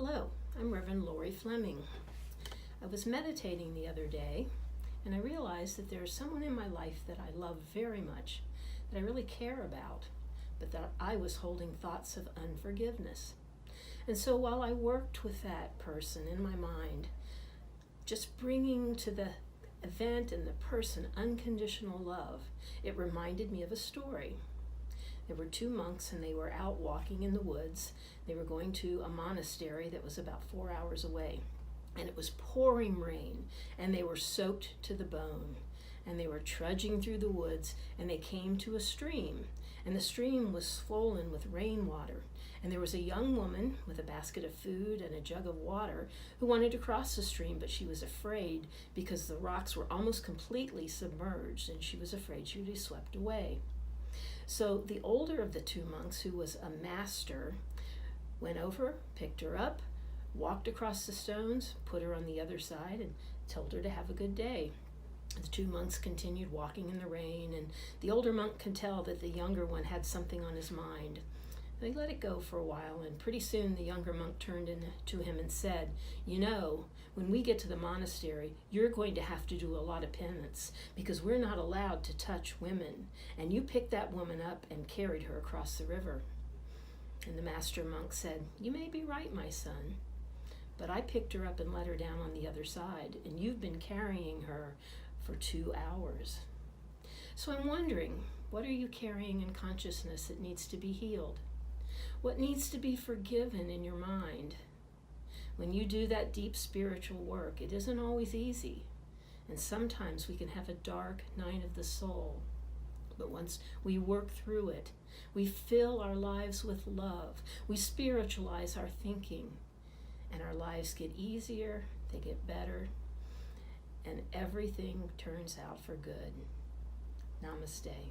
Hello, I'm Reverend Lori Fleming. I was meditating the other day, and I realized that there's someone in my life that I love very much, that I really care about, but that I was holding thoughts of unforgiveness. And so while I worked with that person in my mind, just bringing to the event and the person unconditional love, it reminded me of a story. There were two monks and they were out walking in the woods. They were going to a monastery that was about 4 hours away. And it was pouring rain and they were soaked to the bone. And they were trudging through the woods and they came to a stream. And the stream was swollen with rainwater. And there was a young woman with a basket of food and a jug of water who wanted to cross the stream, but she was afraid because the rocks were almost completely submerged and she was afraid she would be swept away. So the older of the two monks, who was a master, went over, picked her up, walked across the stones, put her on the other side, and told her to have a good day. The two monks continued walking in the rain, and the older monk could tell that the younger one had something on his mind. They let it go for a while, and pretty soon the younger monk turned to him and said, "You know, when we get to the monastery, you're going to have to do a lot of penance because we're not allowed to touch women. And you picked that woman up and carried her across the river." And the master monk said, "You may be right, my son, but I picked her up and let her down on the other side, and you've been carrying her for 2 hours. So I'm wondering, what are you carrying in consciousness that needs to be healed? What needs to be forgiven in your mind? When you do that deep spiritual work, it isn't always easy. And sometimes we can have a dark night of the soul. But once we work through it, we fill our lives with love. We spiritualize our thinking. And our lives get easier, they get better, and everything turns out for good. Namaste.